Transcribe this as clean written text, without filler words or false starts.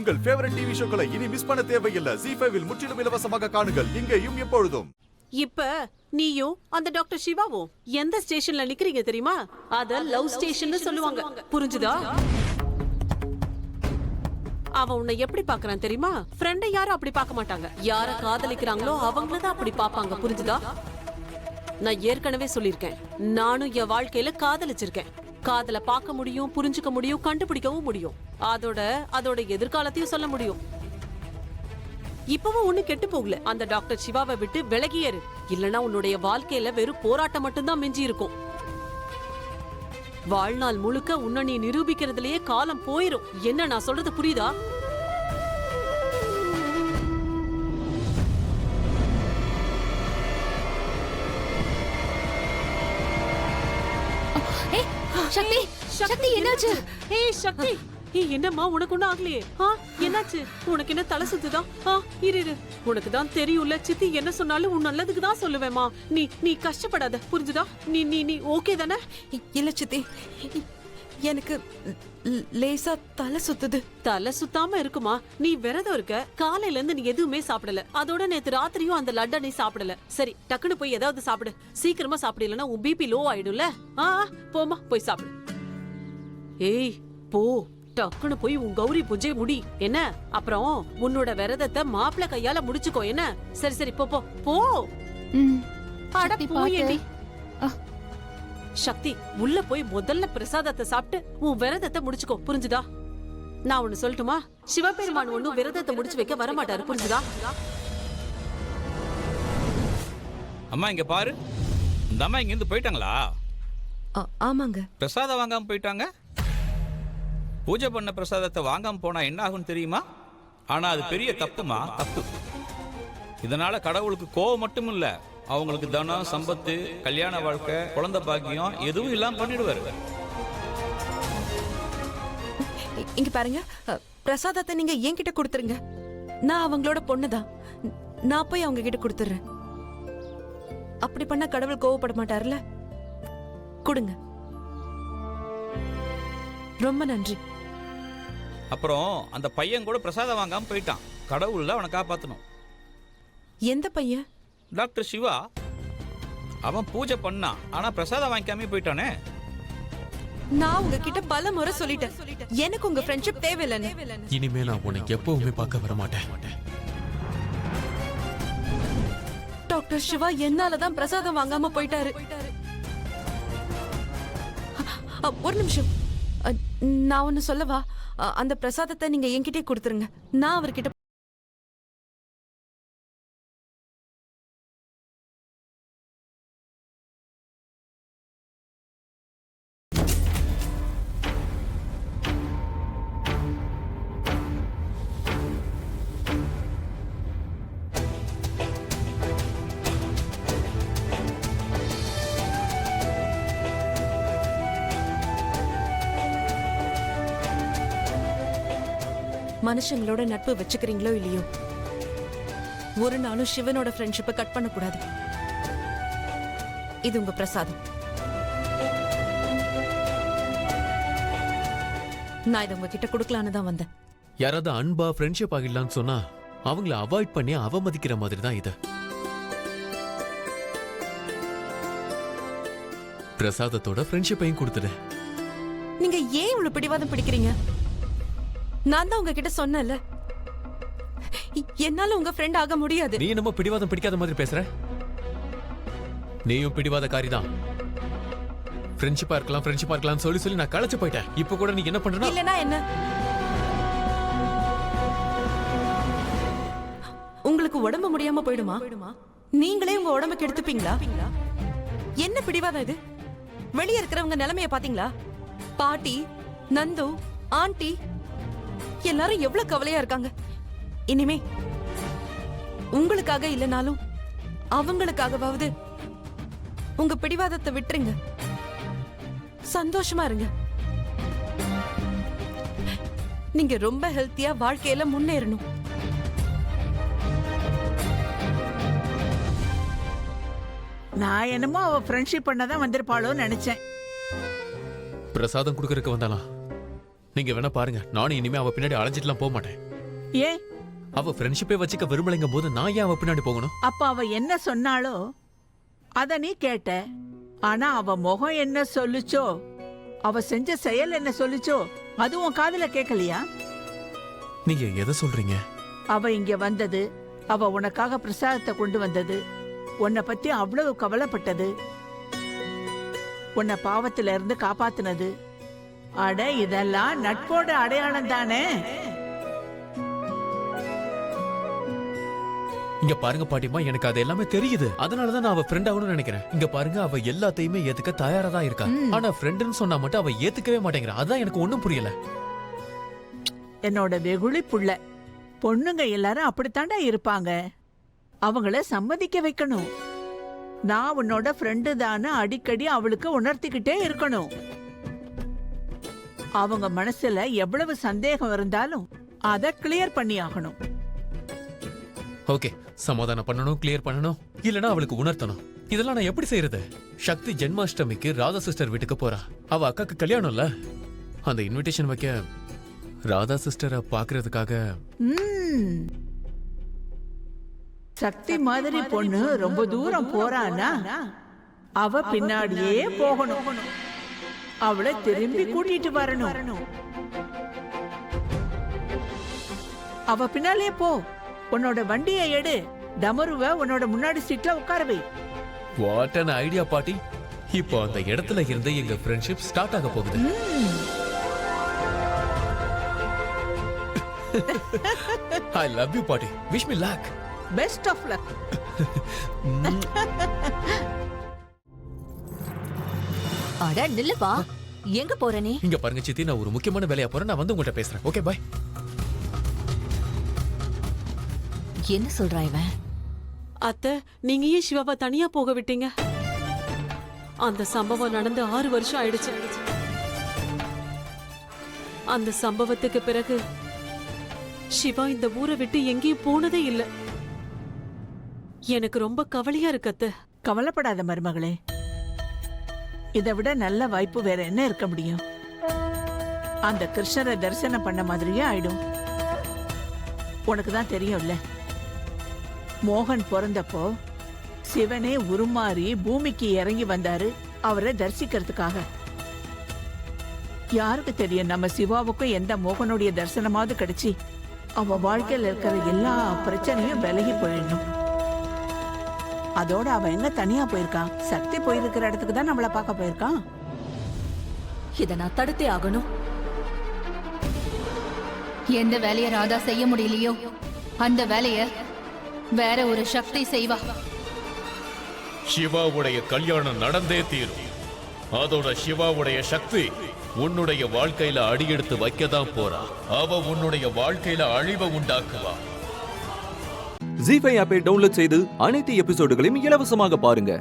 உங்கள் favourite TV ஷோக்களை இனி miss பண்ண தேவையில்லை. ZEE5 இல் முற்றிலும் இலவசமாக காணுங்கள். இங்கேயும் எப்பொழுதும். இப்ப நீயும் அந்த டாக்டர் சிவாவும் எந்த ஸ்டேஷன்ல நிக்கிறீங்க தெரியுமா? அத லவ் ஸ்டேஷன் சொல்லுவாங்க. புரிஞ்சுதா? அவன் உன்னை எப்படி பாக்குறான் தெரியுமா? ஃப்ரெண்டை யாரும் அப்படி பார்க்க மாட்டாங்க. யார காதலிக்கிறாங்களோ அவங்களதான் அப்படி பாப்பாங்க. புரிஞ்சுதா? நான் ஏற்கனவே சொல்லிருக்கேன், நானும் என் வாழ்க்கையில காதலிச்சிருக்கேன். காதல பார்க்க முடியும், புரிஞ்சுக்க முடியும், கண்டுபிடிக்கவும் முடியும். அதோட எதிர்காலத்தையும் சொல்ல முடியும். இப்பவும் ஒண்ணு கெட்டு போகல. அந்த டாக்டர் சிவாவை விட்டு விலகியேறு. இல்லனா உன்னுடைய வாழ்க்கையில வெறும் போராட்டம் மட்டும்தான் மிஞ்சி இருக்கும். வாழ்நாள் முழுக்க உன்னை நீ நிரூபிக்கிறதுலயே காலம் போயிரும். என்ன நான் சொல்றது புரியுதா? சக்தி, சக்தி என்னாச்சு? ஏய் சக்தி, என்னம்மா உனக்கு ஒண்ணும் ஆகலையே? என்னாச்சு? உனக்கு என்ன தலை சுத்துதா? இரு, உனக்கு தான் தெரியும்ல, சித்தி என்ன சொன்னாலும் உன் நல்லதுக்கு தான் சொல்லுவேமா. நீ கஷ்டப்படாத, புரிஞ்சுதா? நீ ஓகே தானே? இல்ல சித்தி, எனக்கு லேசா தலை சுத்துது. தலை சுத்தாம இருக்குமா? நீ விரதம் இருக்க. காலையில இருந்து நீ எதுவுமே சாப்பிடல. அதோட நேத்து ராத்திரியும் அந்த லட்டை நீ சாப்பிடல. சரி, டக்குன்னு போய் ஏதாவது சாப்பிடு. சீக்கிரமா சாப்பிடலன்னா உன் பிபி லோ ஆயிடும்ல. போமா, போய் சாப்பிடு. ஏய் போ, டக்குன்னு போய் உன் கௌரி பூஜை முடி. என்ன? அப்புறம் உன்னோட விரதத்தை மாப்பிள்ளை கையால முடிச்சுக்கோ. என்ன? சரி போ போ போ. அட போயேடி. சக்தி, உள்ள போய் முதல்ல பிரசாதத்தை சாப்பிட்டு உன் விரதத்தை முடிச்சுக்கோ. புரிஞ்சுதா? நான் ஒண்ணு சொல்லட்டுமா? சிவபெருமான் ஒண்ணும் விரதத்தை முடிச்சு வைக்க வரமாட்டாரு. புரிஞ்சுதா? அம்மா இங்க பாரு, இந்த அம்மா இங்க இருந்து போயிட்டாங்களா? ஆமாங்க. பிரசாதம் வாங்காம போயிட்டாங்க. பூஜை பண்ண பிரசாதத்தை வாங்காம போனா என்ன ஆகும் தெரியுமா? ஆனா அது பெரிய தப்புமா, தப்பு. இதனால கடவுளுக்கு கோவம் மட்டும் இல்ல, அவங்களுக்கு தனம், சம்பத்து, கல்யாண வாழ்க்கை, குழந்தை பாக்கியம் எதுவும் இல்லாம பண்ணிடுவாரு. இங்க பாருங்க, பிரசாதத்தை நீங்க என்கிட்ட கொடுத்துருங்க. நான் அவங்களோட பொண்ணுதான். நான் போய் அவங்க கிட்ட கொடுத்துறேன். அப்படி பண்ணா கடவுள் கோவப்பட மாட்டாருல்ல? கொடுங்க. ரொம்ப நன்றி. அப்புறம் அந்த பையன் கூட பிரசாதம் வாங்காம போயிட்டான். கடவுள் அவனை காப்பாத்தணும். எந்த பையன்? டாக்டர் சிவா. அவன் பூஜை பண்ணான், ஆனா பிரசாதம் வாங்கிக்காம போயிட்டானே. நான் உங்ககிட்ட பல முறை சொல்லிட்டேன், எனக்கு உங்க ஃப்ரெண்ட்ஷிப் தேவையில்லைன்னு. இனிமே நான் உனக்கு எப்பவுமே பார்க்க வர மாட்டேன். டாக்டர் சிவா என்னாலதான் பிரசாதம் வாங்காம போயிட்டாரு. ஒரு நிமிஷம், நான் ஒன்னு சொல்லவா? அந்த பிரசாதத்தை நீங்க என்கிட்டே கொடுத்துருங்க. நான் அவர்கிட்ட மனுஷங்களோட நட்பு வச்சுக்கிறீங்களோ இல்லையோ, ஒரு நாளும் சிவனோட ஃப்ரெண்ட்ஷிப்பை கட் பண்ண கூடாது. இது உங்க பிரசாதம். நான் இதை உங்ககிட்ட கொடுக்கலான்னு தான் வந்தேன். யாராவது அன்பா ஃப்ரெண்ட்ஷிப் ஆகிடலான்னு சொன்னா அவங்கள அவாய்ட் பண்ணி அவமதிக்கிற மாதிரி தான் இது. பிரசாதத்தோட ஃப்ரெண்ட்ஷிப்பையும் கொடுத்துடு. நீங்க ஏன் இவ்வளவு பிடிவாதம் பிடிக்கிறீங்க? நான் தான் உங்ககிட்ட சொன்னேன்ல, என்னால உங்க ஃப்ரெண்ட் ஆக முடியாது. நீ என்னமோ பிடிவாதம் பிடிக்காத மாதிரி பேசுற. நீயும் பிடிவாதக்காரி தான். ஃப்ரெண்ட்ஷிப்பா இருக்கலாம் சொல்லி நான் களைச்சு போயிட்டேன். இப்ப கூட நீ என்ன பண்றனா? இல்லனா என்ன? உங்களுக்கு உடம்பு முடியாம போயிடுமா? நீங்களே உங்க உடம்பு கெடுத்துப்பீங்களா? என்ன பிடிவாதம் இது? வெளியே இருக்கிறவங்க நிலைமைய பாத்தீங்களா? பாட்டி, நந்து, ஆண்டி எல்லாரும் எவ்வளவு கவலையா இருக்காங்க. இனிமே உங்களுக்காக இல்லனாலும் அவங்களுக்காகவாவது உங்க பிடிவாதத்தை விட்டுருங்க. சந்தோஷமா இருங்க. நீங்க ரொம்ப ஹெல்த்தியா வாழ்க்கையில முன்னேறணும். நான் என்னமோ அவ ஃப்ரெண்ட்ஷிப் பண்ணதான் வந்திருப்பாளோன்னு நினைச்சேன். பிரசாதம் குடுக்கறதுக்கு வந்தாலாம். நீங்க வேணா பாருங்க, நானும் இனிமே அவ பின்னாடி அலைஞ்சிட்டுலாம் போக மாட்டேன். ஏன்? அவ ஃப்ரெண்ட்ஷிப்பே வச்சுக்க விரும்பலைங்கும் போது நான் ஏன் அவ பின்னாடி போகணும்? அப்ப அவ என்ன சொன்னாளோ அத நீ கேட்ட. ஆனா அவ முகம் என்ன சொல்லுச்சோ, அவ செஞ்ச செயல் என்ன சொல்லுச்சோ, அது உன் காதுல கேட்கலையா? நீங்க எதை சொல்றீங்க? அவ இங்க வந்தது, அவ உனக்காக பிரசாதத்தை கொண்டு வந்தது, உன்னை பத்தி அவ்வளவு கவலைப்பட்டது, உன்னை பாவத்துல இருந்து காப்பாத்துனது. அட, இதெல்லாம் நட்போட அடையாளம் தானே. இங்க பாருங்க பாட்டிமா, எனக்கு அது எல்லாமே தெரியுது. அதனாலதான் நான் அவ ஃப்ரெண்ட் ஆகணும்னு நினைக்கிறேன். இங்க பாருங்க, அவ எல்லாத்தையுமே ஏத்துக்க தயாரா தான் இருக்கா. ஆனா ஃப்ரெண்டுன்னு சொன்னா மட்டும் அவ ஏத்துக்கவே மாட்டேங்கிறா. அதான் எனக்கு ஒண்ணும் புரியல. என்னோட வெகுளி புள்ள, பொண்ணுங்க எல்லாரும் அப்படித்தாண்டா இருப்பாங்க. அவங்கள சம்மதிக்க வைக்கணும். நான் உன்னோட ஃப்ரெண்டு தானு அடிக்கடி அவளுக்கு உணர்த்திக்கிட்டே இருக்கணும். அவங்க மனசுல எவ்வளவு சந்தேகம் இருந்தாலும் அதை கிளியர் பண்ணி ஆகணும். ஓகே, சமாதானம் பண்ணணும், கிளியர் பண்ணணும், இல்லனா அவளுக்கு உணர்த்தணும். இதெல்லாம் நான் எப்படி செய்யறது? சக்தி ஜென்மாஷ்டமிக்கு ராதா சிஸ்டர் வீட்டுக்கு போறா. அவ அக்காக்கு கல்யாணம்ல, அந்த இன்விடேஷன் வைக்க ராதா சிஸ்டரை பாக்குறதுக்காக. சக்தி மாதிரி பொண்ணு ரொம்ப தூரம் போறானா அவ பின்னாடியே போகணும். அவளை திரும்பி கூட்டிட்டு வரணும். அவ பின்னாலே போ. உன்னோட வண்டியை எடு, டமருவ உன்னோட முன்னாடி சீட்ல உட்கார வை. வாட் an ஐடியா பாட்டி. இப்போ அந்த இடத்துல இருந்து எங்க ஃப்ரெண்ட்ஷிப் ஸ்டார்ட் ஆக போகுது. I love you பாட்டி. Wish me luck. Best of luck. அட நில்லுப்பா, எங்க போற நீ? இங்க பாருங்க சித்தி, நான் ஒரு முக்கியமான வேலையா போறேன். நான் வந்து உங்கள்கிட்ட பேசுறேன். Okay, bye. என்ன சொல்றான் இவன்? அத்தை, நீங்க ஏன் சிவாவை தனியா போக விட்டீங்க? அந்த சம்பவம் நடந்து 6 வருஷம் ஆயிடுச்சு. அந்த சம்பவத்துக்கு பிறகு சிவா இந்த ஊரை விட்டு எங்கேயும் போனதே இல்ல. எனக்கு ரொம்ப கவலையா இருக்கு அத்தை. கவலைப்படாத மருமகளே, இதை விட நல்ல வாய்ப்பு வேற என்ன இருக்க முடியும்? அந்த கிருஷ்ணரை தரிசனம் பண்ண மாதிரியே ஆயிடும். உனக்கு தான் தெரியும்ல, மோகன் பிறந்தப்போ சிவனே உருமாறி பூமிக்கு இறங்கி வந்தாரு அவரை தரிசிக்கிறதுக்காக. யாருக்கு தெரியும், நம்ம சிவாவுக்கும் எந்த மோகனுடைய தரிசனமாவது கிடைச்சி அவ வாழ்க்கையில் இருக்கிற எல்லா பிரச்சனையும் விலகி போயிடணும். அதோட அவன் எங்க தனியா போயிருக்கான்? சக்தி போயிருக்கிற இடத்துக்கு தான் நம்மள பார்க்க போயிருக்கான். இத நான் தடுத்தே ஆகணும். எந்த வேலையை ராதா செய்ய முடியலையோ அந்த வேலைய வேற ஒரு சக்தி செய்வா. சிவாவுடைய கல்யாணம் நடந்தே தீரும். அதோட சிவாவுடைய சக்தி உன்னுடைய வாழ்க்கையில அடியெடுத்து வைக்கதான் போறா. அவ உன்னுடைய வாழ்க்கையில அழிவை உண்டாக்குவா. ஜீ5 ஆப்பை டவுன்லோட் செய்து அனைத்து எபிசோடுகளையும் இலவசமாக பாருங்க.